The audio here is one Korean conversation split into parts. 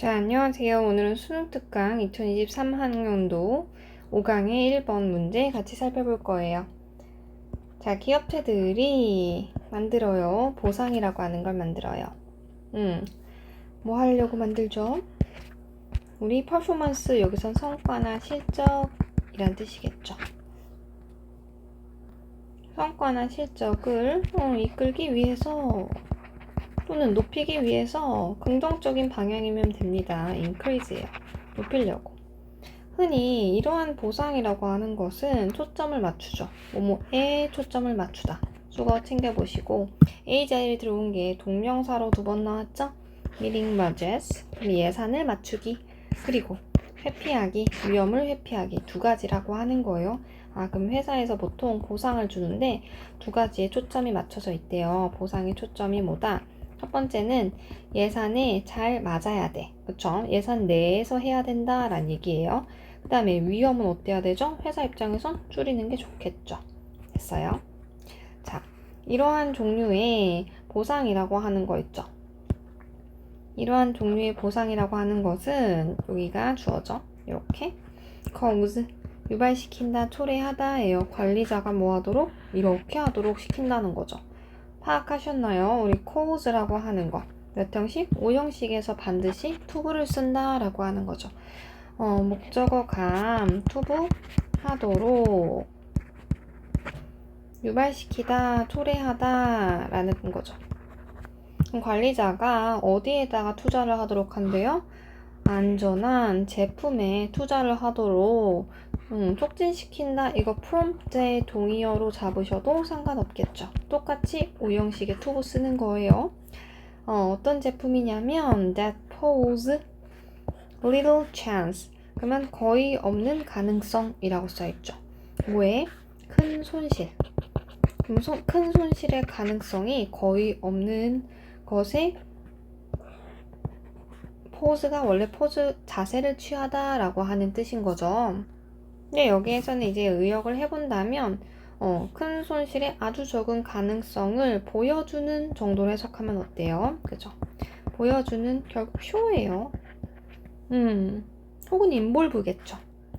자, 안녕하세요. 오늘은 수능특강 2023학년도 5강의 1번 문제 같이 살펴볼 거예요. 자, 기업체들이 만들어요. 보상이라고 하는 걸 만들어요. 뭐 하려고 만들죠? 우리 퍼포먼스, 여기선 성과나 실적이란 뜻이겠죠. 성과나 실적을 이끌기 위해서 또는 높이기 위해서 긍정적인 방향이면 됩니다. increase예요. 높이려고. 흔히 이러한 보상이라고 하는 것은 초점을 맞추죠. 뭐뭐에 초점을 맞추다. 수거 챙겨보시고 A 자리에 들어온 게 동명사로 2번 나왔죠? meeting budgets, 그럼 예산을 맞추기, 그리고 회피하기, 위험을 회피하기 2가지라고 하는 거예요. 그럼 회사에서 보통 보상을 주는데 2가지에 초점이 맞춰져 있대요. 보상의 초점이 뭐다? 첫 번째는 예산에 잘 맞아야 돼. 그쵸? 예산 내에서 해야 된다라는 얘기예요. 그 다음에 위험은 어때야 되죠? 회사 입장에선 줄이는 게 좋겠죠. 됐어요? 자, 이러한 종류의 보상이라고 하는 거 있죠. 이러한 종류의 보상이라고 하는 것은 여기가 주어져. 이렇게 cause 유발시킨다, 초래하다예요. 관리자가 뭐 하도록? 이렇게 하도록 시킨다는 거죠. 파악하셨나요? 우리 cause라고 하는 거 몇 형식? 5형식에서 반드시 to를 쓴다 라고 하는 거죠. 목적어 감 투부하도록 유발시키다, 초래하다 라는 거죠. 그럼 관리자가 어디에다가 투자를 하도록 한대요? 안전한 제품에 투자를 하도록 촉진시킨다. 이거 prompt의 동의어로 잡으셔도 상관없겠죠. 똑같이 5형식의 to 쓰는 거예요. 어떤 제품이냐면 that pose little chance. 그러면 거의 없는 가능성이라고 써있죠. 뭐에? 큰 손실. 그럼 큰 손실의 가능성이 거의 없는 것에 포즈가 원래 포즈 자세를 취하다 라고 하는 뜻인 거죠. 근데 여기에서는 이제 의역을 해본다면 큰 손실의 아주 적은 가능성을 보여주는 정도로 해석하면 어때요? 그죠? 보여주는 결국 쇼예요. 혹은 인볼브겠죠.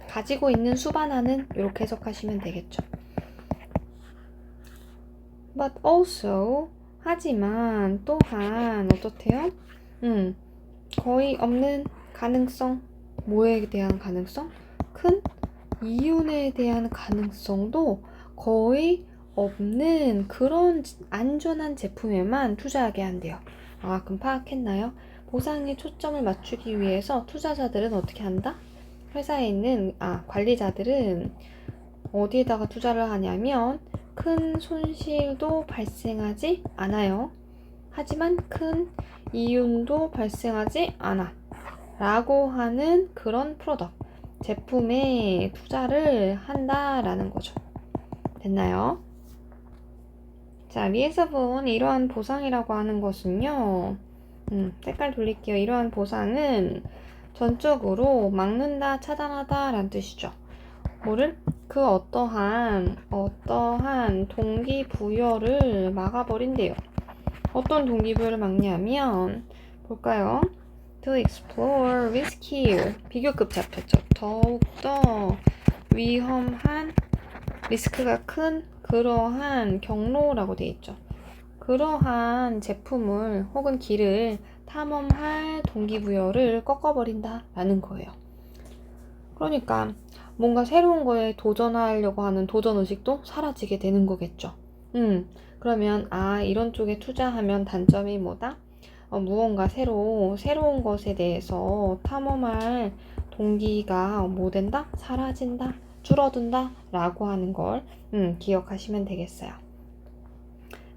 가지고 있는 수반하는 이렇게 해석하시면 되겠죠. But also 하지만 또한 어떻대요? 거의 없는 가능성. 뭐에 대한 가능성? 큰 이윤에 대한 가능성도 거의 없는 그런 안전한 제품에만 투자하게 한대요. 그럼 파악했나요? 보상에 초점을 맞추기 위해서 투자자들은 어떻게 한다? 회사에 있는 관리자들은 어디에다가 투자를 하냐면 큰 손실도 발생하지 않아요. 하지만 큰 이윤도 발생하지 않아 라고 하는 그런 프로덕트, 제품에 투자를 한다라는 거죠. 됐나요? 자, 위에서 본 이러한 보상이라고 하는 것은요, 색깔 돌릴게요. 이러한 보상은 전적으로 막는다, 차단하다 라는 뜻이죠. 뭐를? 그 어떠한 동기부여를 막아버린대요. 어떤 동기부여를 막냐면 볼까요? To explore riskier, 비교급 잡혔죠. 더욱더 위험한, 리스크가 큰 그러한 경로라고 되어 있죠. 그러한 제품을 혹은 길을 탐험할 동기부여를 꺾어버린다 라는 거예요. 그러니까 뭔가 새로운 거에 도전하려고 하는 도전의식도 사라지게 되는 거겠죠. 그러면 이런 쪽에 투자하면 단점이 뭐다? 무언가 새로운 것에 대해서 탐험할 동기가 뭐 된다? 사라진다, 줄어든다 라고 하는 걸 기억하시면 되겠어요.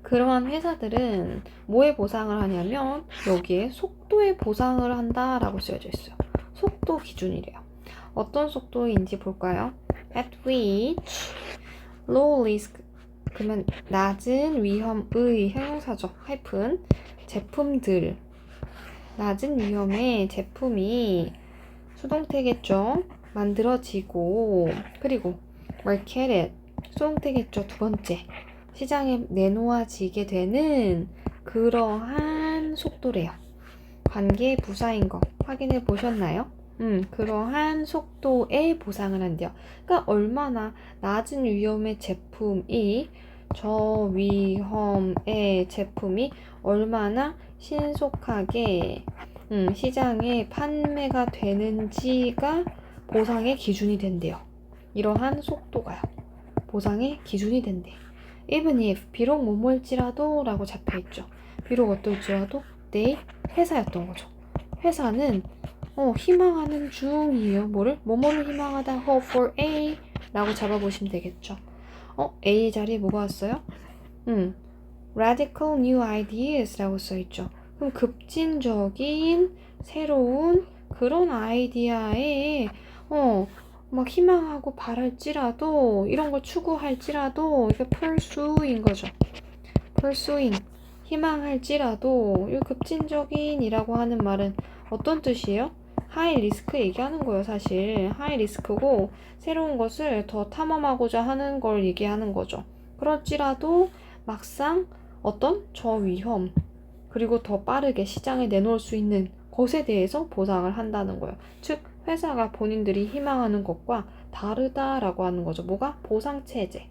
그러한 회사들은 뭐에 보상을 하냐면 여기에 속도에 보상을 한다 라고 쓰여져 있어요. 속도 기준이래요. 어떤 속도인지 볼까요? At which low risk, 그러면 낮은 위험의 형용사죠. 하이픈 제품들, 낮은 위험의 제품이 수동태겠죠. 만들어지고, 그리고 marketed, 수동태겠죠. 2번째, 시장에 내놓아지게 되는 그러한 속도래요. 관계 부사인 거 확인해 보셨나요? 그러한 속도에 보상을 한대요. 그러니까 얼마나 낮은 위험의 제품이 저위험의 제품이 얼마나 신속하게 시장에 판매가 되는지가 보상의 기준이 된대요. 이러한 속도가요. 보상의 기준이 된대. Even if, 비록 뭐뭐일지라도 라고 잡혀있죠. 비록 어떨지라도 they, 회사였던 거죠. 회사는 희망하는 중이에요. 뭐를? 뭐뭐를 희망하다 hope for A 라고 잡아보시면 되겠죠. A 자리에 뭐가 왔어요? radical new ideas 라고 써있죠. 그럼 급진적인 새로운 그런 아이디어에 막 희망하고 바랄지라도 이런 걸 추구할지라도 이게 pursue인 거죠. pursuing 희망할지라도 이 급진적인이라고 하는 말은 어떤 뜻이에요? 하이 리스크 얘기하는 거예요. 사실 하이 리스크고 새로운 것을 더 탐험하고자 하는 걸 얘기하는 거죠. 그럴지라도 막상 어떤 저위험 그리고 더 빠르게 시장에 내놓을 수 있는 것에 대해서 보상을 한다는 거예요. 즉 회사가 본인들이 희망하는 것과 다르다라고 하는 거죠. 뭐가? 보상체제.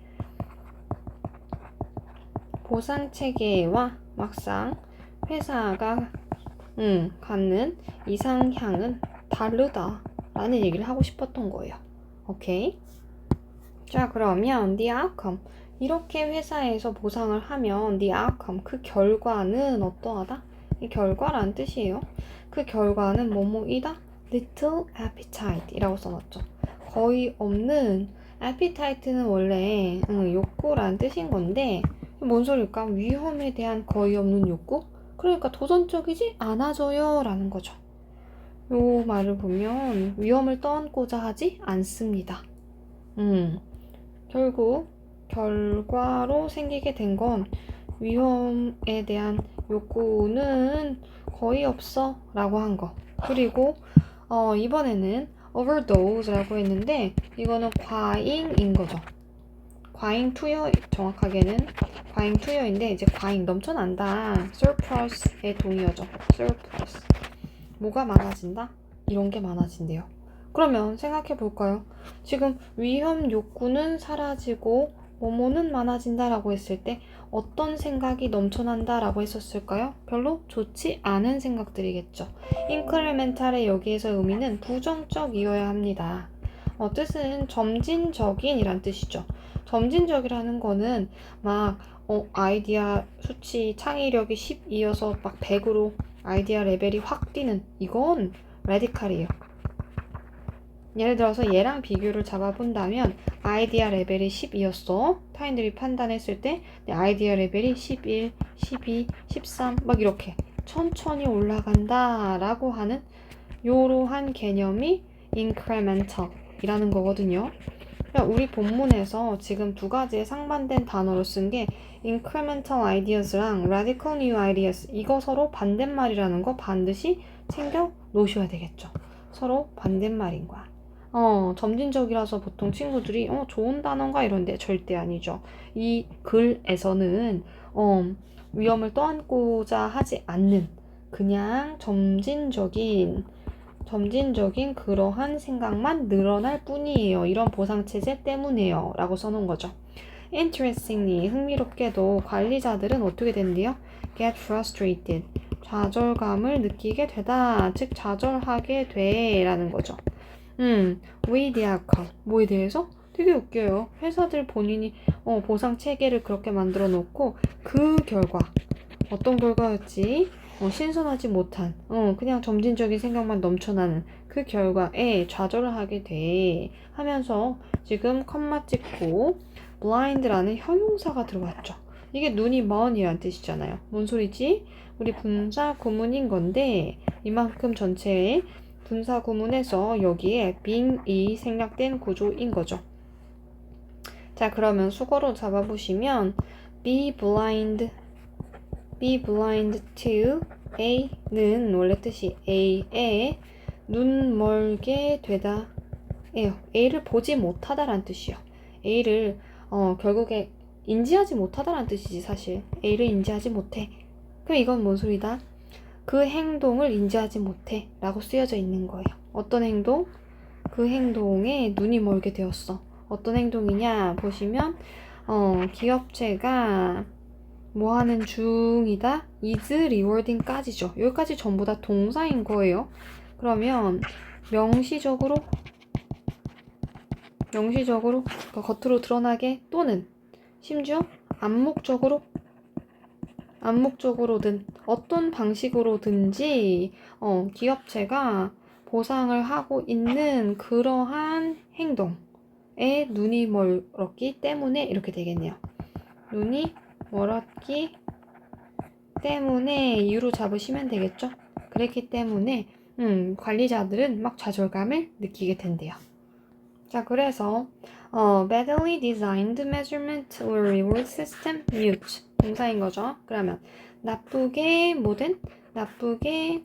보상체계와 막상 회사가 갖는 이상향은 다르다라는 얘기를 하고 싶었던 거예요. 오케이? 자, 그러면 the outcome. 이렇게 회사에서 보상을 하면 the outcome, 그 결과는 어떠하다? 이 결과란 뜻이에요. 그 결과는 뭐뭐이다? little appetite 이라고 써놨죠. 거의 없는 appetite는 원래 욕구란 뜻인 건데 뭔 소리일까? 위험에 대한 거의 없는 욕구? 그러니까 도전적이지 않아져요 라는 거죠. 요 말을 보면 위험을 떠안고자 하지 않습니다. 결국 결과로 생기게 된 건 위험에 대한 욕구는 거의 없어 라고 한 거. 그리고 이번에는 overdose라고 했는데 이거는 과잉인 거죠. 과잉 투여, 정확하게는 과잉 투여인데 이제 과잉 넘쳐난다. surplus의 동의어죠. surplus. 뭐가 많아진다? 이런 게 많아진대요. 그러면 생각해 볼까요? 지금 위험 욕구는 사라지고 뭐뭐는 많아진다라고 했을 때 어떤 생각이 넘쳐난다라고 했었을까요? 별로 좋지 않은 생각들이겠죠. incremental의 여기에서 의미는 부정적이어야 합니다. 뜻은 점진적인이란 뜻이죠. 점진적이라는 거는 막 아이디어 수치 창의력이 10이어서 막 100으로 아이디어 레벨이 확 뛰는 이건 레디칼이에요. 예를 들어서 얘랑 비교를 잡아본다면 아이디어 레벨이 10이었어. 타인들이 판단했을 때 내 아이디어 레벨이 11, 12, 13 막 이렇게 천천히 올라간다 라고 하는 요러한 개념이 incremental 이라는 거거든요. 그러니까 우리 본문에서 지금 두 가지의 상반된 단어로 쓴 게 incremental ideas랑 radical new ideas 이거 서로 반대말이라는 거 반드시 챙겨 놓으셔야 되겠죠. 서로 반대말인 거야. 점진적이라서 보통 친구들이 좋은 단어인가 이런데 절대 아니죠. 이 글에서는 위험을 떠안고자 하지 않는 그냥 점진적인 그러한 생각만 늘어날 뿐이에요. 이런 보상체제 때문이에요. 라고 써놓은 거죠. Interestingly, 흥미롭게도 관리자들은 어떻게 된대요? Get frustrated. 좌절감을 느끼게 되다. 즉 좌절하게 돼. 라는 거죠. with the outcome. 뭐에 대해서? 되게 웃겨요. 회사들 본인이 보상 체계를 그렇게 만들어 놓고 그 결과 어떤 결과였지? 신선하지 못한 그냥 점진적인 생각만 넘쳐나는 그 결과에 좌절을 하게 돼 하면서 지금 컴마 찍고 blind라는 형용사가 들어왔죠. 이게 눈이 먼이란 뜻이잖아요. 뭔 소리지? 우리 분사 구문인 건데 이만큼 전체의 분사 구문에서 여기에 being이 생략된 구조인 거죠. 자, 그러면 수거로 잡아보시면 be blind to A는 원래 뜻이 A에 눈 멀게 되다 예요. A를 보지 못하다라는 뜻이요. A를 결국에 인지하지 못하다라는 뜻이지 사실. A를 인지하지 못해. 그럼 이건 뭔 소리다? 그 행동을 인지하지 못해 라고 쓰여져 있는 거예요. 어떤 행동? 그 행동에 눈이 멀게 되었어. 어떤 행동이냐 보시면 기업체가 뭐 하는 중이다? is rewarding까지죠. 여기까지 전부 다 동사인 거예요. 그러면 명시적으로 그러니까 겉으로 드러나게 또는 심지어 암묵적으로든 어떤 방식으로든지 기업체가 보상을 하고 있는 그러한 행동에 눈이 멀었기 때문에 이렇게 되겠네요. 눈이 멀었기 때문에 이유로 잡으시면 되겠죠. 그랬기 때문에 관리자들은 막 좌절감을 느끼게 된대요. 자, 그래서 badly designed measurement or reward system mute 동사인 거죠. 그러면 나쁘게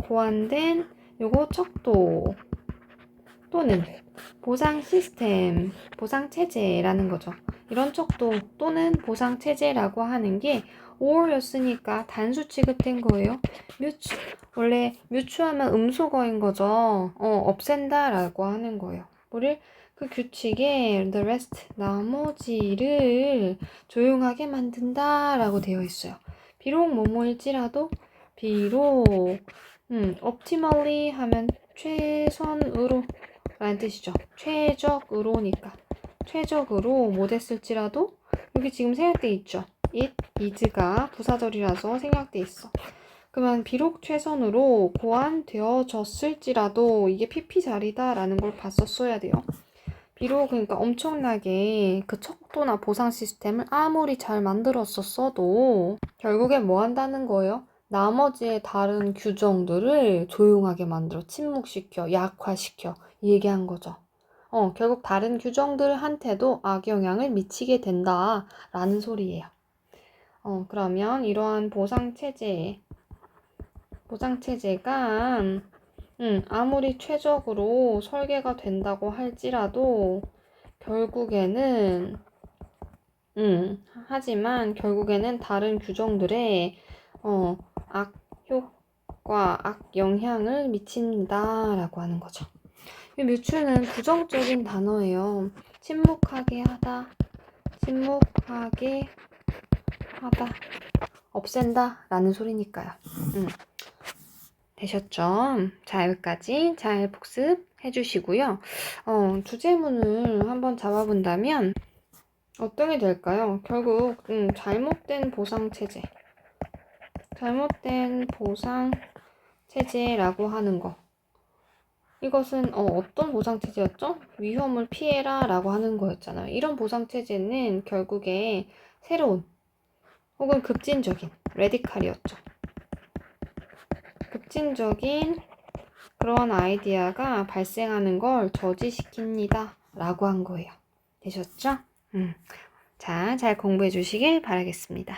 고안된 요거 척도 또는 보상 시스템, 보상 체제라는 거죠. 이런 척도 또는 보상 체제라고 하는 게 or였으니까 단수 취급된 거예요. 뮤추 원래 뮤추하면 음소거인 거죠. 없앤다 라고 하는 거예요. 뭐를 그 규칙에 the rest 나머지를 조용하게 만든다 라고 되어 있어요. 비록 뭐뭐일지라도 optimally 하면 최선으로 라는 뜻이죠. 최적으로니까 최적으로 못했을지라도 여기 지금 생략돼 있죠. it, is가 부사절이라서 생략돼 있어. 그러면 비록 최선으로 고안되어졌을지라도 이게 PP 자리다 라는 걸 봤었어야 돼요. 비록 그러니까 엄청나게 그 척도나 보상 시스템을 아무리 잘 만들었었어도 결국엔 뭐 한다는 거예요? 나머지의 다른 규정들을 조용하게 만들어 침묵시켜 약화시켜 얘기한 거죠. 결국 다른 규정들한테도 악영향을 미치게 된다라는 소리예요. 그러면 이러한 보상체제가 아무리 최적으로 설계가 된다고 할지라도 하지만 결국에는 다른 규정들에 악효과, 악영향을 미친다라고 하는 거죠. 이 뮤추는 부정적인 단어예요. 침묵하게 하다, 없앤다 라는 소리니까요. 되셨죠? 자, 여기까지 잘 복습해 주시고요. 주제문을 한번 잡아본다면 어떤 게 될까요? 결국 잘못된 보상체제라고 하는 거. 이것은 어떤 보상체제였죠? 위험을 피해라 라고 하는 거였잖아요. 이런 보상체제는 결국에 새로운 혹은 급진적인 레디칼이었죠. 급진적인 그런 아이디어가 발생하는 걸 저지시킵니다 라고 한 거예요. 되셨죠? 자, 잘 공부해 주시길 바라겠습니다.